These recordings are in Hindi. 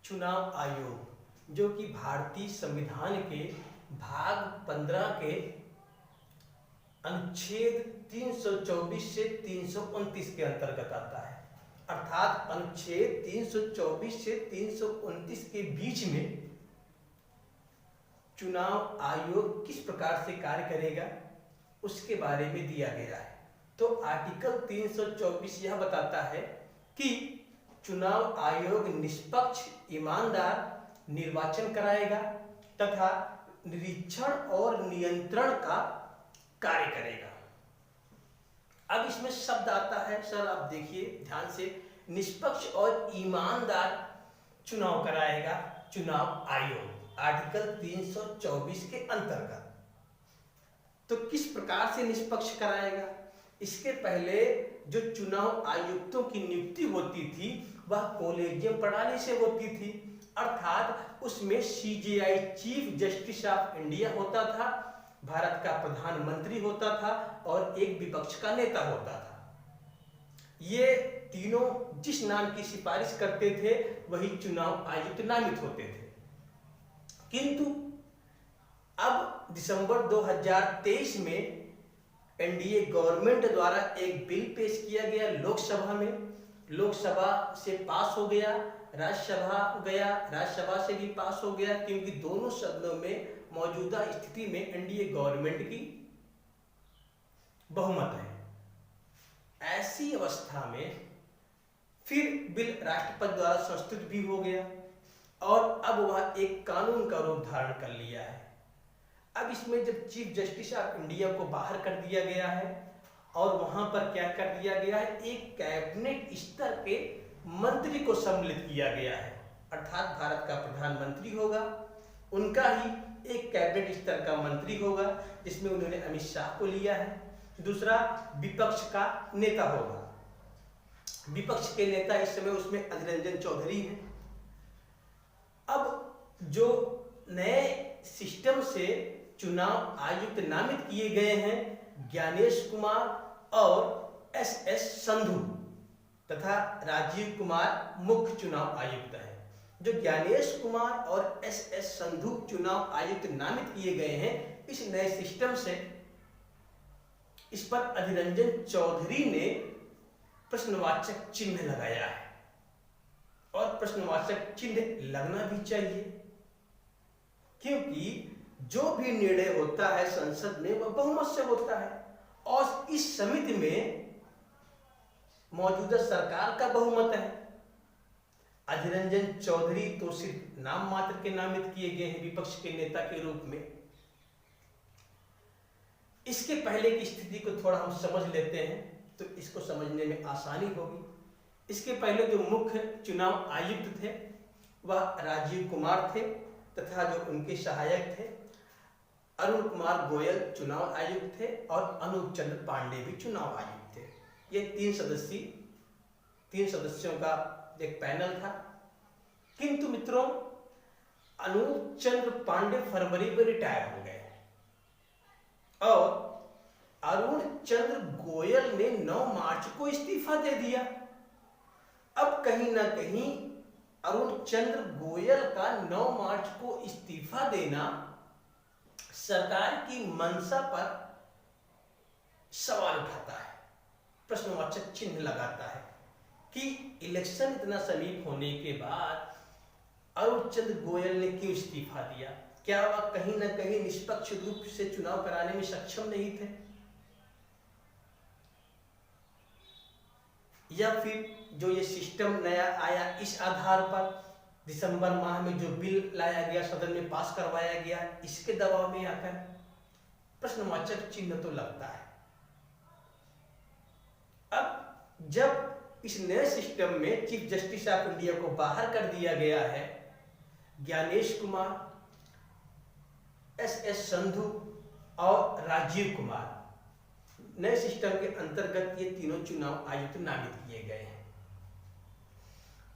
चुनाव आयोग जो कि भारतीय संविधान के भाग 15 के अनुच्छेद 324 से 329 के अंतर्गत आता है। अर्थात अनुच्छेद 324 से 329 के बीच में चुनाव आयोग किस प्रकार से कार्य करेगा उसके बारे में दिया गया है। तो आर्टिकल 324 यह बताता है कि चुनाव आयोग निष्पक्ष ईमानदार निर्वाचन कराएगा तथा निरीक्षण और नियंत्रण का कार्य करेगा। अब इसमें शब्द आता है, सर आप देखिए ध्यान से, निष्पक्ष और ईमानदार चुनाव कराएगा चुनाव आयोग आर्टिकल 324 के अंतर्गत। तो किस प्रकार से निष्पक्ष कराएगा? इसके पहले जो चुनाव आयुक्तों की नियुक्ति होती थी वह कॉलेजियम प्रणाली से होती थी, अर्थात उसमें CJI chief justice of India होता था, भारत का प्रधानमंत्री होता था और एक विपक्ष का नेता होता था। ये तीनों जिस नाम की सिफारिश करते थे वही चुनाव आयुक्त नामित होते थे। किंतु अब दिसंबर 2023 में एनडीए गवर्नमेंट द्वारा एक बिल पेश किया गया लोकसभा में, लोकसभा से पास हो गया, राज्यसभा गया, राज्यसभा से भी पास हो गया, क्योंकि दोनों सदनों में मौजूदा स्थिति में एनडीए गवर्नमेंट की बहुमत है। ऐसी अवस्था में फिर बिल राष्ट्रपति द्वारा संस्तुत भी हो गया और अब वह एक कानून का रूप धारण कर लिया है। अब इसमें जब चीफ जस्टिस ऑफ इंडिया को बाहर कर दिया गया है और वहां पर क्या कर दिया गया है, एक कैबिनेट स्तर के मंत्री को सम्मिलित किया गया है, अर्थात भारत का प्रधानमंत्री होगा, उनका ही एक कैबिनेट स्तर का मंत्री होगा जिसमें उन्होंने अमित शाह को लिया है। दूसरा विपक्ष का नेता होगा, विपक्ष के नेता इस समय उसमें अधीर रंजन चौधरी हैं। अब जो नए सिस्टम से चुनाव आयुक्त नामित किए गए हैं ज्ञानेश कुमार और एस संधू तथा राजीव कुमार मुख्य चुनाव आयुक्त हैं। जो ज्ञानेश कुमार और एस संधू चुनाव आयुक्त नामित किए गए हैं, इस नए सिस्टम से इस पर अधीर रंजन चौधरी ने प्रश्नवाचक चिन्ह लगाया है और प्रश्नवाचक चिन्ह लगना भी चाहिए, क्योंकि जो भी निर्णय होता है संसद में वह बहुमत से होता है और इस समिति में मौजूदा सरकार का बहुमत है। अधीर रंजन चौधरी तो सिर्फ नाम मात्र के नामित किए गए हैं विपक्ष के नेता के रूप में। इसके पहले की स्थिति को थोड़ा हम समझ लेते हैं तो इसको समझने में आसानी होगी। इसके पहले जो मुख्य चुनाव आयुक्त थे वह राजीव कुमार थे तथा जो उनके सहायक थे अरुण कुमार गोयल चुनाव आयुक्त थे और अनूप चंद्र पांडे भी चुनाव आयुक्त थे। ये तीन सदस्यों का एक पैनल था। किंतु मित्रों, अनूप चंद्र पांडे फरवरी में रिटायर हो गए और अरुण चंद्र गोयल ने 9 मार्च को इस्तीफा दे दिया। अब कहीं ना कहीं अरुण चंद्र गोयल का 9 मार्च को इस्तीफा देना सरकार की मंशा पर सवाल उठाता है, प्रश्नवाचक चिन्ह लगाता है कि इलेक्शन इतना समीप होने के बाद अरुण चंद्र गोयल ने क्यों इस्तीफा दिया? क्या वह कहीं ना कहीं निष्पक्ष रूप से चुनाव कराने में सक्षम नहीं थे, या फिर जो ये सिस्टम नया आया इस आधार पर दिसंबर माह में जो बिल लाया गया सदन में पास करवाया गया इसके दबाव में आकर प्रश्नवाचक चिन्ह तो लगता है। अब जब इस नए सिस्टम में चीफ जस्टिस ऑफ इंडिया को बाहर कर दिया गया है, ज्ञानेश कुमार, एस संधू और राजीव कुमार नए सिस्टम के अंतर्गत ये तीनों चुनाव आयुक्त नामित किए गए हैं।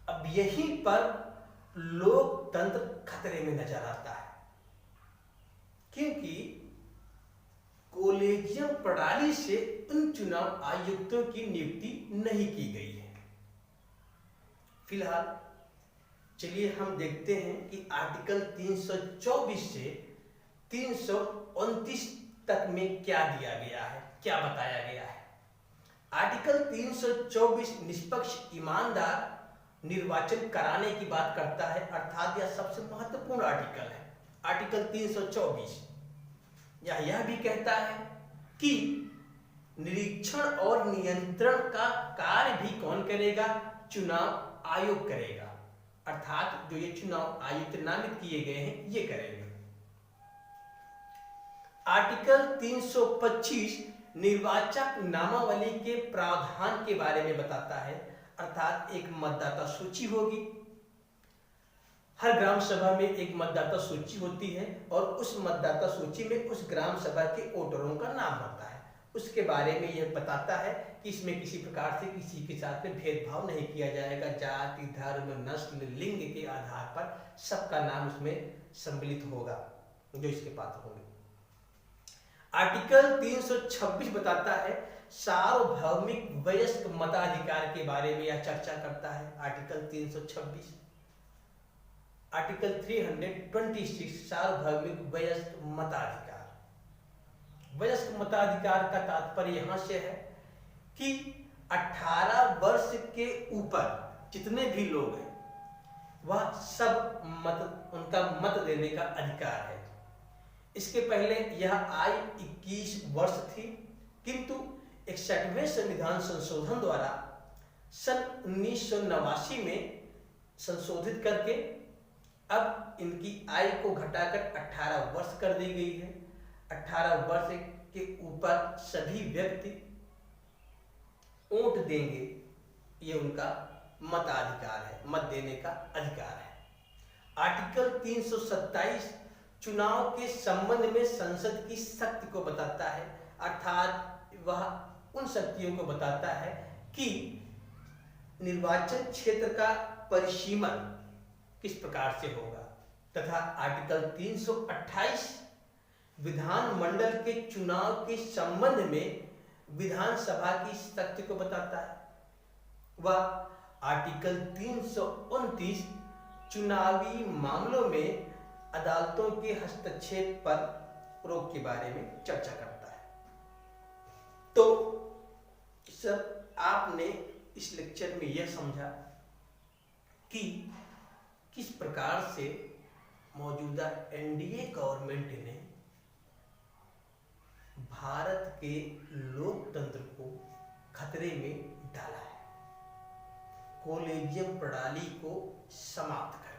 अब यहीं पर लोकतंत्र खतरे में नजर आता है, क्योंकि कॉलेजियम प्रणाली से उन चुनाव आयुक्तों की नियुक्ति नहीं की गई है। फिलहाल चलिए हम देखते हैं कि आर्टिकल 324 से 329 तक में क्या दिया गया है, क्या बताया गया है। आर्टिकल 324 निष्पक्ष ईमानदार निर्वाचन कराने की बात करता है, अर्थात यह सबसे महत्वपूर्ण आर्टिकल है। आर्टिकल 324 यह भी कहता है कि निरीक्षण और नियंत्रण का कार्य भी कौन करेगा? चुनाव आयोग करेगा, अर्थात जो ये चुनाव आयुक्त नामित किए गए हैं ये करेंगे। आर्टिकल 325 निर्वाचक नामावली के प्रावधान के बारे में बताता है, अर्थात एक मतदाता सूची होगी। हर ग्राम सभा में एक मतदाता सूची होती है और उस मतदाता सूची में उस ग्राम सभा के वोटरों का नाम होता है। उसके बारे में यह बताता है कि इसमें किसी प्रकार से किसी के साथ में भेदभाव नहीं किया जाएगा। जाति, धर्म, नस्ल, लिंग के आधार पर सबका नाम उसमें सम्मिलित होगा जो इसके पात्र होंगे। आर्टिकल 326 बताता है सार्वभौमिक वयस्क मताधिकार के बारे में यह चर्चा करता है। आर्टिकल 326। आर्टिकल 326 सार्वभौमिक वयस्क मताधिकार। वयस्क मताधिकार का तात्पर्य यहां से है कि 18 वर्ष के ऊपर जितने भी लोग हैं वह सब उनका मत देने का अधिकार है। इसके पहले यह आयु 21 वर्ष थी, किंतु 61वें संविधान संशोधन द्वारा सन 1989 में संशोधित करके अब इनकी आयु को घटाकर 18 वर्ष कर दी गई है। 18 वर्ष के ऊपर सभी व्यक्ति वोट देंगे, ये उनका मताधिकार है, मत देने का अधिकार है। आर्टिकल 327 चुनाव के संबंध में संसद की शक्ति को बताता है, अर्थात वह उन शक्तियों को बताता है कि निर्वाचन क्षेत्र का परिसीमन किस प्रकार से होगा। तथा आर्टिकल 328 विधानमंडल के चुनाव के संबंध में विधानसभा की शक्ति को बताता है। वह आर्टिकल 329 चुनावी मामलों में अदालतों के हस्तक्षेप पर रोक के बारे में चर्चा करता है। तो सर आपने इस लेक्चर में यह समझा कि किस प्रकार से मौजूदा एनडीए गवर्नमेंट ने भारत के लोकतंत्र को खतरे में डाला है, कॉलेजियम प्रणाली को समाप्त कर